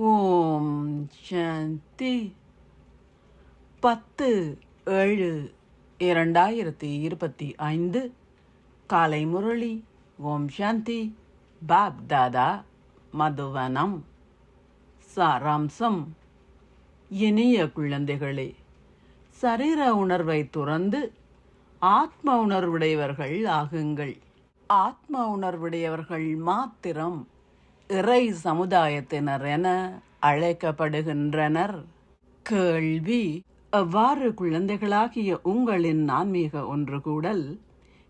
ஓம் சாந்தி. 10/7/2025 காலை முரளி. ஓம் சாந்தி. பாப் தாதா, மதுவனம். சாராம்சம். இனிய குழந்தைகளே, சரீர உணர்வை துறந்து ஆத்ம உணர்வுடையவர்கள் ஆகுங்கள். ஆத்ம உணர்வுடையவர்கள் மாத்திரம் இறை சமுதாயத்தினர் என அழைக்கப்படுகின்றனர். கேள்வி: எவ்வாறு குழந்தைகளாகிய உங்களின் ஆன்மீக ஒன்றுகூடல்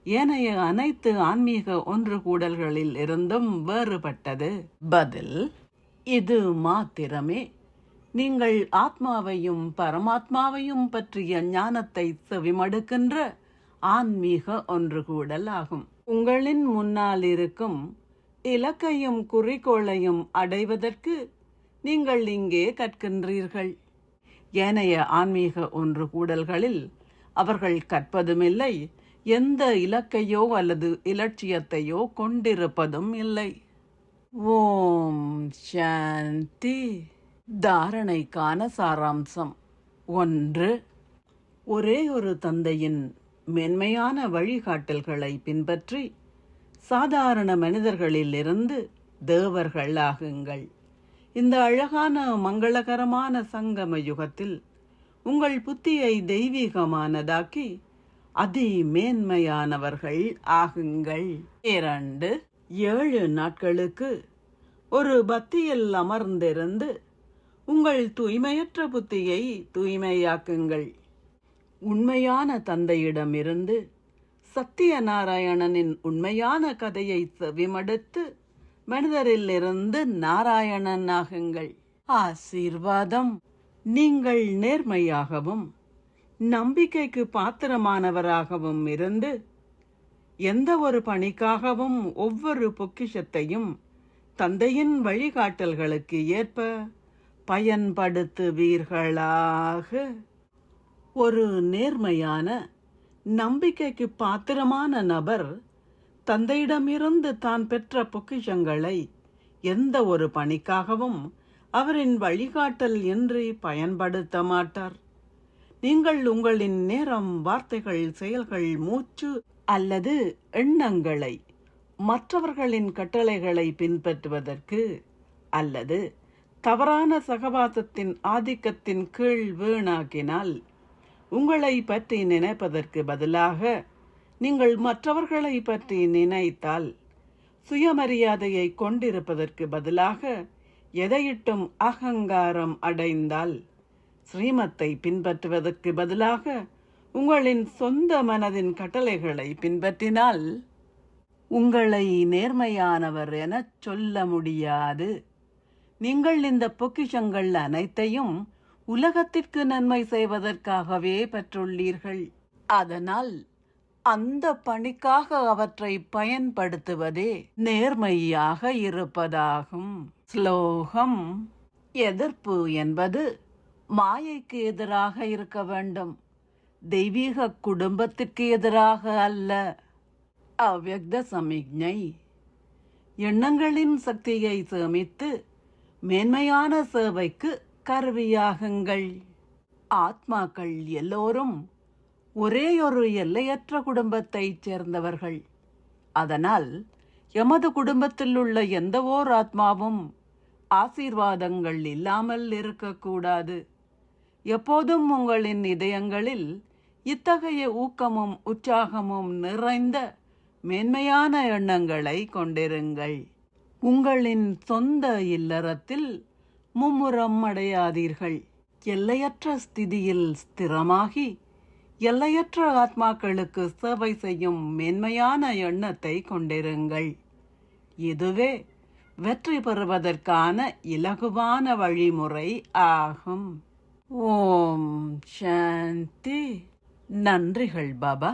ஏனைய அனைத்து ஆன்மீக ஒன்றுகூடல்களில் இருந்தும் வேறுபட்டது? பதில்: இது மாத்திரமே நீங்கள் ஆத்மாவையும் பரமாத்மாவையும் பற்றிய ஞானத்தை செவிமடுக்கின்ற ஆன்மீக ஒன்றுகூடல் ஆகும். உங்களின் முன்னால் இருக்கும் இலக்கையும் குறிக்கோளையும் அடைவதற்கு நீங்கள் இங்கே கற்கின்றீர்கள். ஏனைய ஆன்மீக ஒன்றுகூடல்களில் அவர்கள் கற்பதுமில்லை, எந்த இலக்கையோ அல்லது இலட்சியத்தையோ கொண்டிருப்பதும் இல்லை. ஓம் சாந்தி. தாரணைக்கான சாராம்சம். 1. ஒரே ஒரு தந்தையின் மென்மையான வழிகாட்டல்களை பின்பற்றி சாதாரண மனிதர்களில் இருந்து தேவர்கள் ஆகுங்கள். இந்த அழகான மங்களகரமான சங்கம யுகத்தில் உங்கள் புத்தியை தெய்வீகமானதாக்கி அதி மேன்மையானவர்கள் ஆகுங்கள். 2. 7 நாட்களுக்கு ஒரு பத்தியில் அமர்ந்திருந்து உங்கள் தூய்மையற்ற புத்தியை தூய்மையாக்குங்கள். உண்மையான தந்தையிடமிருந்து சத்தியநாராயணனின் உண்மையான கதையை செவிமடுத்து மனிதரில் இருந்து நாராயணன் ஆகுங்கள். ஆசீர்வாதம். நீங்கள் நேர்மையாகவும் நம்பிக்கைக்கு பாத்திரமானவராகவும் இருந்து எந்த ஒரு பணிக்காகவும் ஒவ்வொரு பொக்கிஷத்தையும் தந்தையின் வழிகாட்டல்களுக்கு ஏற்ப பயன்படுத்துவீர்களாக. ஒரு நேர்மையான நம்பிக்கைக்கு பாத்திரமான நபர் தந்தையிடமிருந்து தான் பெற்ற பொக்கிஷங்களை எந்த ஒரு பணிக்காகவும் அவரின் வழிகாட்டல் இன்றி பயன்படுத்த மாட்டார். நீங்கள் உங்களின் நேரம், வார்த்தைகள், செயல்கள், மூச்சு அல்லது எண்ணங்களை மற்றவர்களின் கட்டளைகளை பின்பற்றுவதற்கு அல்லது தவறான சகவாசத்தின் ஆதிக்கத்தின் கீழ் வீணாக்கினால், உங்களை பற்றி நினைப்பதற்கு பதிலாக நீங்கள் மற்றவர்களை பற்றி நினைத்தால், சுயமரியாதையை கொண்டிருப்பதற்கு பதிலாக எதையிட்டும் அகங்காரம் அடைந்தால், ஸ்ரீமத்தை பின்பற்றுவதற்கு பதிலாக உங்களின் சொந்த மனதின் கட்டளைகளை பின்பற்றினால், உங்களை நேர்மையானவர் என சொல்ல முடியாது. நீங்கள் இந்த பொக்கிஷங்கள் அனைத்தையும் உலகத்திற்கு நன்மை செய்வதற்காகவே பெற்றுள்ளீர்கள். அதனால் அந்த பணிக்காக அவற்றை பயன்படுத்துவதே நேர்மையாக இருப்பதாகும். ஸ்லோகம். எதிர்ப்பு என்பது மாயைக்கு எதிராக இருக்க வேண்டும், தெய்வீக குடும்பத்திற்கு எதிராக அல்ல. அவ்யக்த சமிக்ஞை. எண்ணங்களின் சக்தியை சேமித்து மேன்மையான சேவைக்கு கருவியாகுங்கள். ஆத்மாக்கள் எல்லோரும் ஒரேயொரு எல்லையற்ற குடும்பத்தைச் சேர்ந்தவர்கள். அதனால் எமது குடும்பத்தில் உள்ள எந்த ஓர் ஆத்மாவும் ஆசீர்வாதங்கள் இல்லாமல் இருக்கக்கூடாது. எப்போதும் உங்களின் இதயங்களில் இத்தகைய ஊக்கமும் உற்சாகமும் நிறைந்த மேன்மையான எண்ணங்களை கொண்டிருங்கள். உங்களின் சொந்த இல்லறத்தில் மும்முரம் அடையாதீர்கள். எல்லையற்ற ஸ்திதியில் ஸ்திரமாகி எல்லையற்ற ஆத்மாக்களுக்கு சேவை செய்யும் மேன்மையான எண்ணத்தை கொண்டிருங்கள். இதுவே வெற்றி பெறுவதற்கான இலகுவான வழிமுறை ஆகும். ஓம் சாந்தி. நன்றிகள் பாபா.